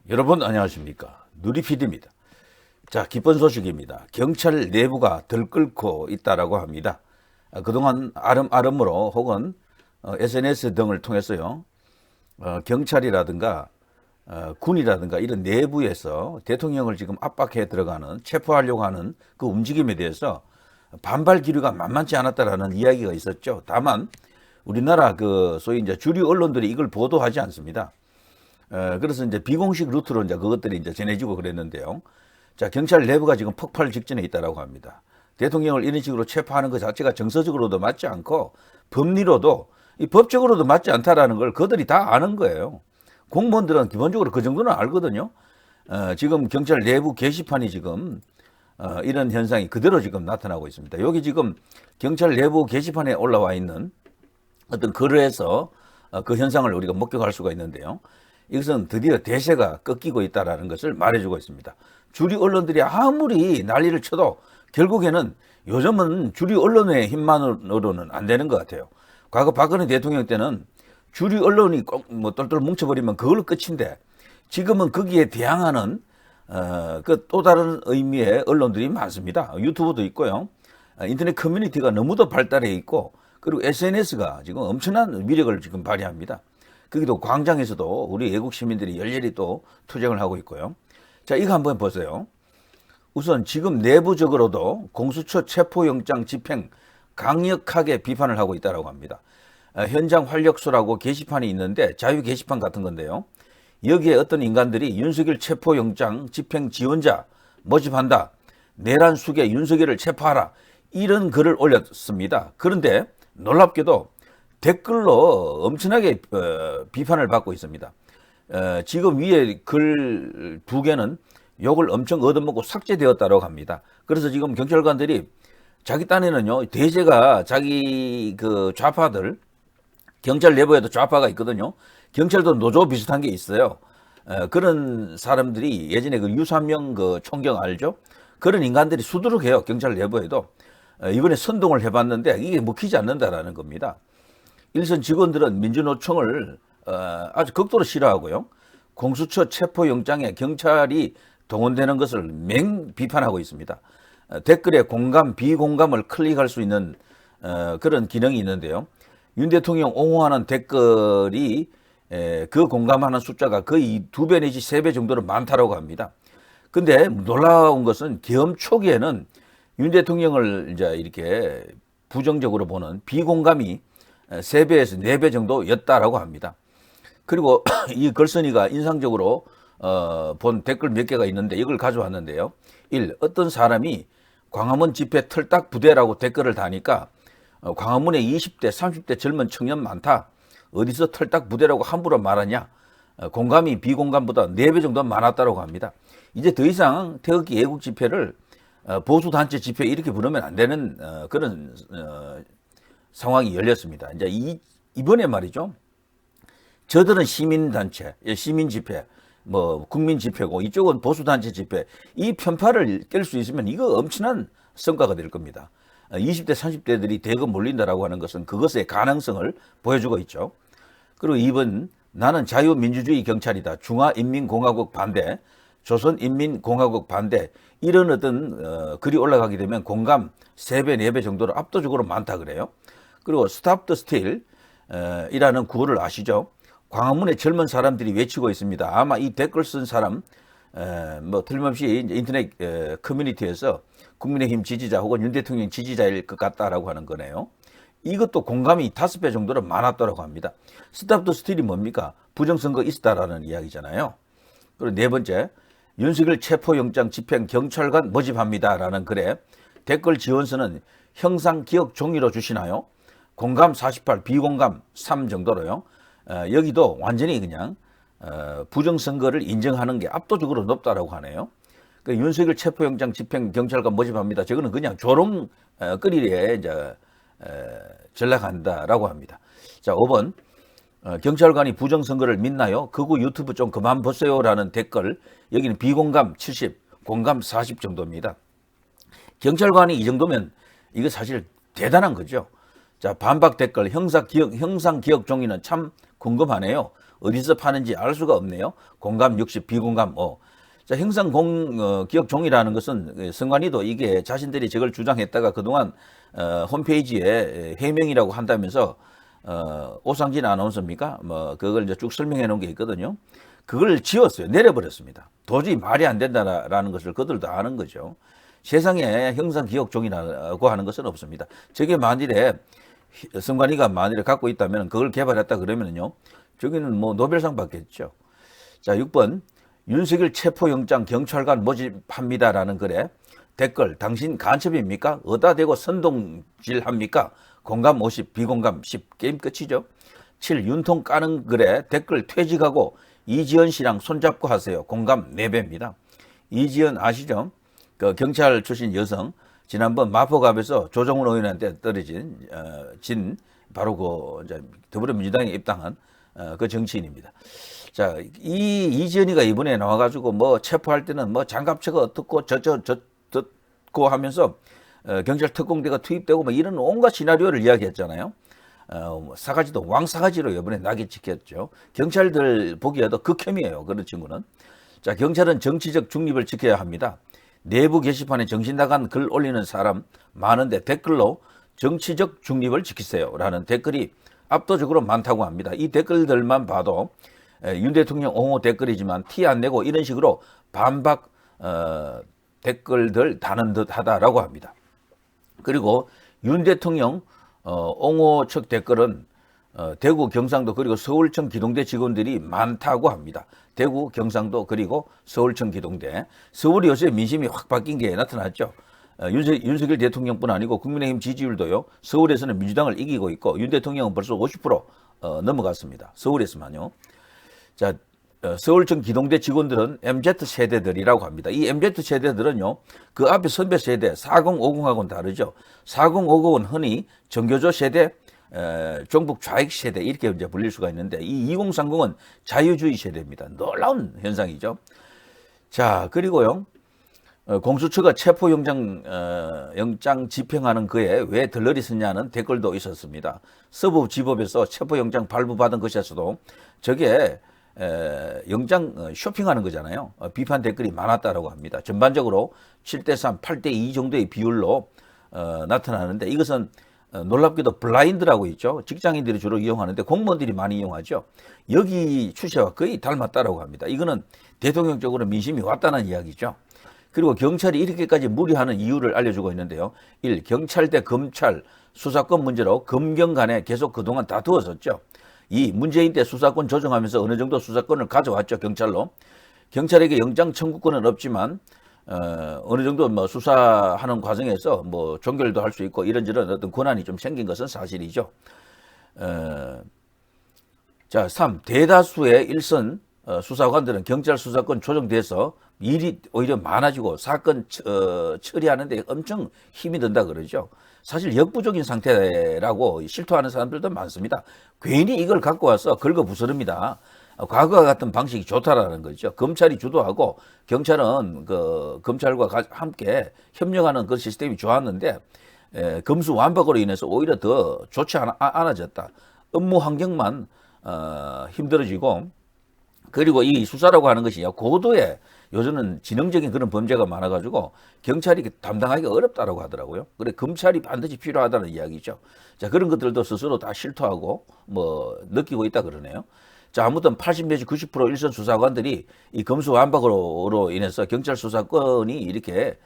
여러분 안녕하십니까. 누리PD입니다. 자, 기쁜 소식입니다. 경찰 내부가 들끓고 있다라고 합니다. 그동안 아름아름으로 혹은 SNS 등을 통해서요, 경찰이라든가 군이라든가 이런 내부에서 대통령을 지금 압박해 들어가는, 체포하려고 하는 그 움직임에 대해서 반발 기류가 만만치 않았다라는 이야기가 있었죠. 다만 우리나라 소위 이제 주류 언론들이 이걸 보도하지 않습니다. 그래서 이제 비공식 루트로 이제 그것들이 이제 전해지고 그랬는데요. 자, 경찰 내부가 지금 폭발 직전에 있다라고 합니다. 대통령을 이런 식으로 체포하는 것 자체가 정서적으로도 맞지 않고 법리로도 법적으로도 맞지 않다라는 걸 그들이 다 아는 거예요. 공무원들은 기본적으로 그 정도는 알거든요. 지금 경찰 내부 게시판이 지금 이런 현상이 그대로 지금 나타나고 있습니다. 여기 지금 경찰 내부 게시판에 올라와 있는 어떤 글에서 그 현상을 우리가 목격할 수가 있는데요. 이것은 드디어 대세가 꺾이고 있다는 것을 말해주고 있습니다. 주류 언론들이 아무리 난리를 쳐도 결국에는 요즘은 주류 언론의 힘만으로는 안 되는 것 같아요. 과거 박근혜 대통령 때는 주류 언론이 꼭 똘똘 뭉쳐버리면 그걸로 끝인데, 지금은 거기에 대항하는 그 또 다른 의미의 언론들이 많습니다. 유튜브도 있고요. 인터넷 커뮤니티가 너무도 발달해 있고, 그리고 SNS가 지금 엄청난 위력을 지금 발휘합니다. 거기도 광장에서도 우리 애국 시민들이 열렬히 또 투쟁을 하고 있고요. 자, 이거 한번 보세요. 우선 지금 내부적으로도 공수처 체포영장 집행 강력하게 비판을 하고 있다고 합니다. 현장 활력소라고 게시판이 있는데 자유 게시판 같은 건데요. 여기에 어떤 인간들이 윤석열 체포영장 집행 지원자 모집한다, 내란 숙에 윤석열을 체포하라, 이런 글을 올렸습니다. 그런데 놀랍게도 댓글로 엄청나게 비판을 받고 있습니다. 지금 위에 글 2개는 욕을 엄청 얻어먹고 삭제되었다고 합니다. 그래서 지금 경찰관들이 자기 딴에는요, 대제가 자기 그 좌파들, 경찰 내부에도 좌파가 있거든요. 경찰도 노조 비슷한 게 있어요. 그런 사람들이 예전에 그 유삼명 그 총경 알죠? 그런 인간들이 수두룩해요. 경찰 내부에도. 이번에 선동을 해봤는데 이게 먹히지 않는다라는 겁니다. 일선 직원들은 민주노총을 아주 극도로 싫어하고요. 공수처 체포영장에 경찰이 동원되는 것을 맹 비판하고 있습니다. 댓글에 공감, 비공감을 클릭할 수 있는 그런 기능이 있는데요. 윤 대통령 옹호하는 댓글이 그 공감하는 숫자가 거의 2배 내지 3배 정도로 많다고 합니다. 근데 놀라운 것은 계엄 초기에는 윤 대통령을 이제 이렇게 부정적으로 보는 비공감이 3배에서 4배 정도였다라고 합니다. 그리고 이 글쓴이가 인상적으로 본 댓글 몇 개가 있는데 이걸 가져왔는데요. 1. 어떤 사람이 광화문 집회 털딱 부대라고 댓글을 다니까 광화문에 20대, 30대 젊은 청년 많다. 어디서 털딱 부대라고 함부로 말하냐. 공감이 비공감보다 4배 정도 많았다고 합니다. 이제 더 이상 태극기 애국 집회를 보수단체 집회 이렇게 부르면 안 되는 그런 상황이 열렸습니다. 이제 이번에 말이죠. 저들은 시민단체, 시민집회, 국민집회고 이쪽은 보수단체 집회, 이 편파를 깰 수 있으면 이거 엄청난 성과가 될 겁니다. 20대, 30대들이 대거 몰린다라고 하는 것은 그것의 가능성을 보여주고 있죠. 그리고 2번, 나는 자유민주주의 경찰이다. 중화인민공화국 반대, 조선인민공화국 반대, 이런 어떤 글이 올라가게 되면 공감 3배, 4배 정도로 압도적으로 많다 그래요. 그리고 스탑 더 스틸 이라는 구호를 아시죠? 광화문에 젊은 사람들이 외치고 있습니다. 아마 이 댓글 쓴 사람 틀림없이 인터넷 커뮤니티에서 국민의힘 지지자 혹은 윤 대통령 지지자일 것 같다라고 하는 거네요. 이것도 공감이 5배 정도로 많았다고 합니다. 스탑 더 스틸이 뭡니까? 부정선거 있었다라는 이야기잖아요. 그리고 4번째, 윤석열 체포영장 집행 경찰관 모집합니다라는 글에 댓글 지원서는 형상 기억 종이로 주시나요? 공감 48, 비공감 3 정도로요. 여기도 완전히 그냥 부정선거를 인정하는 게 압도적으로 높다라고 하네요. 그 윤석열 체포영장 집행 경찰관 모집합니다. 저거는 그냥 조롱거리에 이제 전락한다라고 합니다. 자, 5번, 경찰관이 부정선거를 믿나요? 그거 유튜브 좀 그만 보세요라는 댓글, 여기는 비공감 70, 공감 40 정도입니다. 경찰관이 이 정도면 이거 사실 대단한 거죠. 자, 반박 댓글, 형상 기억 종이는 참 궁금하네요. 어디서 파는지 알 수가 없네요. 공감 60, 비공감 5. 자, 행상기억종이라는 것은 선관위도 이게 자신들이 저걸 주장했다가 그동안 홈페이지에 해명이라고 한다면서 오상진 아나운서입니까? 뭐 그걸 이제 쭉 설명해 놓은 게 있거든요. 그걸 지웠어요. 내려버렸습니다. 도저히 말이 안 된다라는 것을 그들도 아는 거죠. 세상에 형상기억종이라고 하는 것은 없습니다. 저게 만일에 선관위가 만일에 갖고 있다면 그걸 개발했다 그러면요. 저기는 뭐 노벨상 받겠죠. 자, 6번. 윤석열 체포영장 경찰관 모집합니다라는 글에 댓글 당신 간첩입니까? 어디다 대고 선동질합니까? 공감 50, 비공감 10. 게임 끝이죠. 7. 윤통 까는 글에 댓글 퇴직하고 이지연 씨랑 손잡고 하세요. 공감 4배입니다. 이지연 아시죠? 그 경찰 출신 여성 지난번 마포갑에서 조정훈 의원한테 떨어진 바로 그 이제 더불어민주당에 입당한 그 정치인입니다. 자, 이 이지연이가 이번에 나와가지고 뭐 체포할 때는 뭐 장갑차가 어떻고 저고 하면서 경찰 특공대가 투입되고 뭐 이런 온갖 시나리오를 이야기했잖아요. 사가지도 왕사가지로 이번에 낙이 찍혔죠. 경찰들 보기에도 극혐이에요. 그런 친구는. 자, 경찰은 정치적 중립을 지켜야 합니다. 내부 게시판에 정신 나간 글 올리는 사람 많은데 댓글로 정치적 중립을 지키세요 라는 댓글이 압도적으로 많다고 합니다. 이 댓글들만 봐도 윤 대통령 옹호 댓글이지만 티 안 내고 이런 식으로 반박 댓글들 다는 듯 하다라고 합니다. 그리고 윤 대통령 옹호 측 댓글은 대구, 경상도 그리고 서울청 기동대 직원들이 많다고 합니다. 대구, 경상도 그리고 서울청 기동대. 서울이 요새 민심이 확 바뀐 게 나타났죠. 윤석열 대통령뿐 아니고 국민의힘 지지율도요. 서울에서는 민주당을 이기고 있고 윤 대통령은 벌써 50% 넘어갔습니다. 서울에서만요. 자, 서울청 기동대 직원들은 MZ세대들이라고 합니다. 이 MZ세대들은요, 그 앞에 선배 세대 4050하고는 다르죠. 4050은 흔히 정교조 세대, 종북 좌익 세대 이렇게 이제 불릴 수가 있는데 이 2030은 자유주의 세대입니다. 놀라운 현상이죠. 자, 그리고요, 공수처가 체포영장 집행하는 그에 왜 덜러리 쓰냐는 댓글도 있었습니다. 서부지법에서 체포영장 발부받은 것에서도 저게 영장 쇼핑하는 거잖아요. 비판 댓글이 많았다라고 합니다. 전반적으로 7대3, 8대2 정도의 비율로 나타나는데 이것은 놀랍게도 블라인드라고 있죠. 직장인들이 주로 이용하는데 공무원들이 많이 이용하죠. 여기 추세와 거의 닮았다라고 합니다. 이거는 대통령적으로 민심이 왔다는 이야기죠. 그리고 경찰이 이렇게까지 무리하는 이유를 알려주고 있는데요. 1. 경찰 대 검찰 수사권 문제로 검경 간에 계속 그동안 다투었었죠. 2. 문재인 때 수사권 조정하면서 어느 정도 수사권을 가져왔죠. 경찰로. 경찰에게 영장 청구권은 없지만 어느 정도 뭐 수사하는 과정에서 뭐 종결도 할 수 있고 이런저런 어떤 권한이 좀 생긴 것은 사실이죠. 자, 3. 대다수의 일선 수사관들은 경찰 수사권 조정돼서 일이 오히려 많아지고 사건 처리하는데 엄청 힘이 든다 그러죠. 사실 역부족인 상태라고 실토하는 사람들도 많습니다. 괜히 이걸 갖고 와서 긁어부스릅니다. 과거와 같은 방식이 좋다라는 거죠. 검찰이 주도하고 경찰은 그 검찰과 함께 협력하는 그 시스템이 좋았는데 검수완박으로 인해서 오히려 더 좋지 않아졌다. 업무 환경만 힘들어지고 그리고 이 수사라고 하는 것이 고도의 요즘은 지능적인 그런 범죄가 많아가지고 경찰이 담당하기 어렵다라고 하더라고요. 그래 검찰이 반드시 필요하다는 이야기죠. 자, 그런 것들도 스스로 다 실토하고 뭐 느끼고 있다 그러네요. 자, 아무튼 80 내지 90% 일선 수사관들이 이 검수완박으로 인해서 경찰 수사권이 이렇게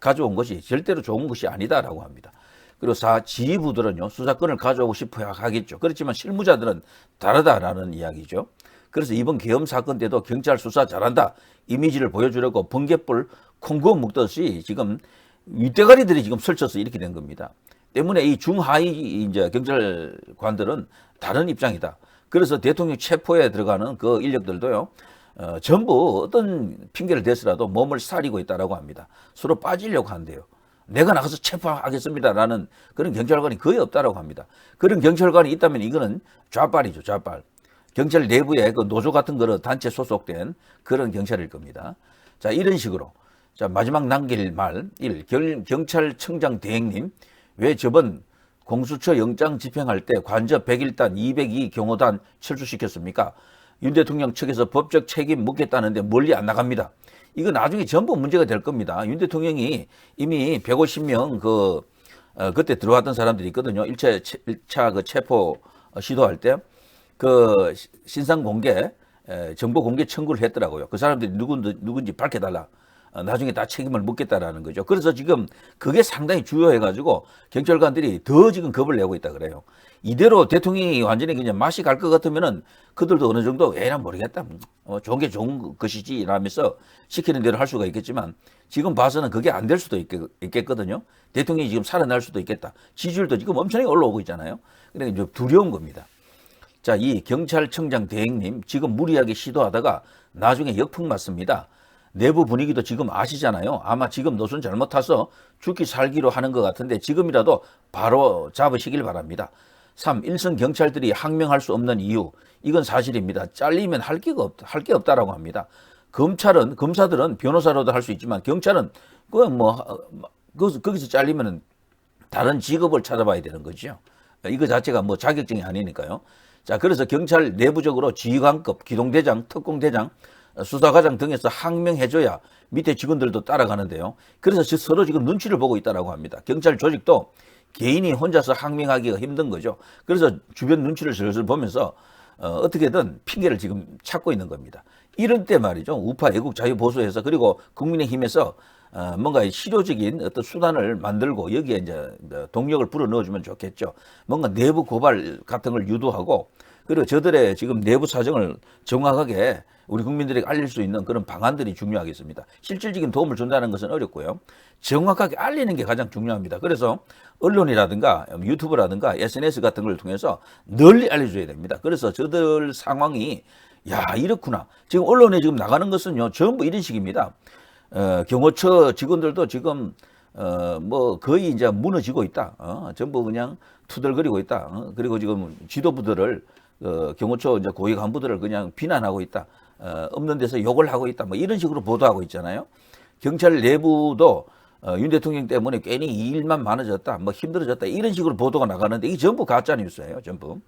가져온 것이 절대로 좋은 것이 아니다라고 합니다. 그리고 지휘부들은요 수사권을 가져오고 싶어 하겠죠. 그렇지만 실무자들은 다르다라는 이야기죠. 그래서 이번 계엄 사건 때도 경찰 수사 잘한다 이미지를 보여주려고 번갯불 콩고 묶듯이 지금 윗대가리들이 지금 설쳐서 이렇게 된 겁니다. 때문에 이 중하위 이제 경찰관들은 다른 입장이다. 그래서 대통령 체포에 들어가는 그 인력들도요 전부 어떤 핑계를 대서라도 몸을 사리고 있다라고 합니다. 서로 빠지려고 한대요. 내가 나가서 체포하겠습니다라는 그런 경찰관이 거의 없다라고 합니다. 그런 경찰관이 있다면 이거는 좌빨이죠, 좌빨. 경찰 내부에 그 노조 같은 거로 단체 소속된 그런 경찰일 겁니다. 자, 이런 식으로. 자, 마지막 남길 말. 1. 경찰청장 대행님, 왜 저번 공수처 영장 집행할 때 관저 101단, 202 경호단 철수시켰습니까? 윤 대통령 측에서 법적 책임 묻겠다는데 멀리 안 나갑니다. 이거 나중에 전부 문제가 될 겁니다. 윤 대통령이 이미 150명 그때 들어왔던 사람들이 있거든요. 1차 그 체포 시도할 때 그 신상 공개, 정보 공개 청구를 했더라고요. 그 사람들이 누군지 밝혀달라. 나중에 다 책임을 묻겠다라는 거죠. 그래서 지금 그게 상당히 주요해가지고 경찰관들이 더 지금 겁을 내고 있다 그래요. 이대로 대통령이 완전히 그냥 맛이 갈 것 같으면은 그들도 어느 정도 에라 모르겠다. 좋은 게 좋은 것이지 이러면서 시키는 대로 할 수가 있겠지만 지금 봐서는 그게 안 될 수도 있겠거든요. 대통령이 지금 살아날 수도 있겠다. 지지율도 지금 엄청나게 올라오고 있잖아요. 그러니까 좀 두려운 겁니다. 자, 이 경찰청장 대행님 지금 무리하게 시도하다가 나중에 역풍 맞습니다. 내부 분위기도 지금 아시잖아요. 아마 지금 노선 잘못 타서 죽기 살기로 하는 것 같은데 지금이라도 바로 잡으시길 바랍니다. 3. 일선 경찰들이 항명할 수 없는 이유. 이건 사실입니다. 잘리면 할 게 없다라고 합니다. 검사들은 변호사로도 할 수 있지만 경찰은 거기서 잘리면 다른 직업을 찾아봐야 되는 거죠. 이거 자체가 뭐 자격증이 아니니까요. 자, 그래서 경찰 내부적으로 지휘관급, 기동대장, 특공대장, 수사과장 등에서 항명해줘야 밑에 직원들도 따라가는데요. 그래서 서로 지금 눈치를 보고 있다고 합니다. 경찰 조직도 개인이 혼자서 항명하기가 힘든 거죠. 그래서 주변 눈치를 슬슬 보면서 어떻게든 핑계를 지금 찾고 있는 겁니다. 이런 때 말이죠. 우파 애국자유보수에서 그리고 국민의힘에서 뭔가 실효적인 어떤 수단을 만들고 여기에 이제 동력을 불어 넣어주면 좋겠죠. 뭔가 내부 고발 같은 걸 유도하고 그리고 저들의 지금 내부 사정을 정확하게 우리 국민들에게 알릴 수 있는 그런 방안들이 중요하겠습니다. 실질적인 도움을 준다는 것은 어렵고요. 정확하게 알리는 게 가장 중요합니다. 그래서 언론이라든가 유튜브라든가 SNS 같은 걸 통해서 널리 알려줘야 됩니다. 그래서 저들 상황이 이렇구나. 지금 언론에 지금 나가는 것은요 전부 이런 식입니다. 경호처 직원들도 지금 거의 이제 무너지고 있다. 전부 그냥 투덜거리고 있다. 그리고 지금 지도부들을 경호처 이제 고위 간부들을 그냥 비난하고 있다. 없는 데서 욕을 하고 있다. 뭐 이런 식으로 보도하고 있잖아요. 경찰 내부도 윤 대통령 때문에 괜히 이 일만 많아졌다. 뭐 힘들어졌다. 이런 식으로 보도가 나가는데 이게 전부 가짜 뉴스예요. 전부.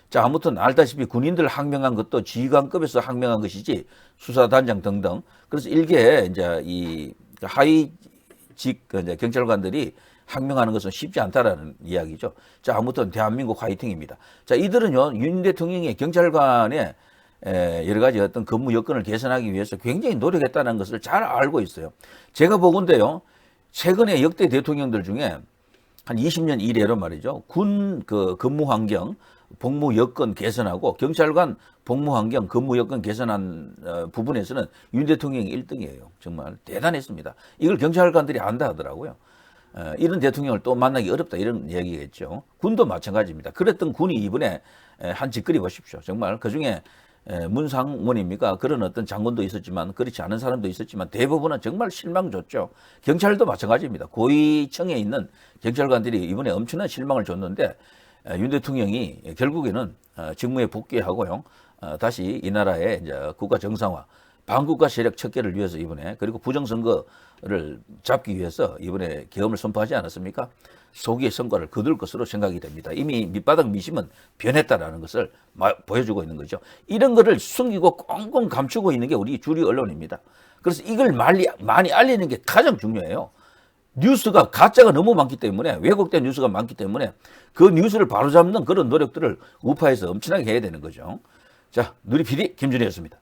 자, 아무튼 알다시피 군인들 항명한 것도 지휘관급에서 항명한 것이지 수사단장 등등. 그래서 일개 이제 이 하위직 이제 경찰관들이 항명하는 것은 쉽지 않다라는 이야기죠. 자, 아무튼 대한민국 화이팅입니다. 자, 이들은요 윤 대통령의 경찰관의 여러 가지 어떤 근무 여건을 개선하기 위해서 굉장히 노력했다는 것을 잘 알고 있어요. 제가 보건대요 최근에 역대 대통령들 중에 한 20년 이래로 말이죠. 군 근무 환경, 복무 여건 개선하고 경찰관 복무 환경, 근무 여건 개선한 부분에서는 윤 대통령이 1등이에요. 정말 대단했습니다. 이걸 경찰관들이 안다 하더라고요. 이런 대통령을 또 만나기 어렵다 이런 얘기겠죠. 군도 마찬가지입니다. 그랬던 군이 이번에 한 짓거리 보십시오. 정말 그중에 문상문입니까? 그런 어떤 장군도 있었지만 그렇지 않은 사람도 있었지만 대부분은 정말 실망 줬죠. 경찰도 마찬가지입니다. 고위층에 있는 경찰관들이 이번에 엄청난 실망을 줬는데 윤 대통령이 결국에는 직무에 복귀하고요. 다시 이 나라의 이제 국가 정상화, 반국가 세력 척결을 위해서 이번에 그리고 부정선거를 잡기 위해서 이번에 계엄을 선포하지 않았습니까? 소기의 성과를 거둘 것으로 생각이 됩니다. 이미 밑바닥 미심은 변했다라는 것을 보여주고 있는 거죠. 이런 거를 숨기고 꽁꽁 감추고 있는 게 우리 주류 언론입니다. 그래서 이걸 많이 알리는 게 가장 중요해요. 뉴스가 가짜가 너무 많기 때문에 왜곡된 뉴스가 많기 때문에 그 뉴스를 바로잡는 그런 노력들을 우파에서 엄청나게 해야 되는 거죠. 자, 누리 PD 김준희였습니다.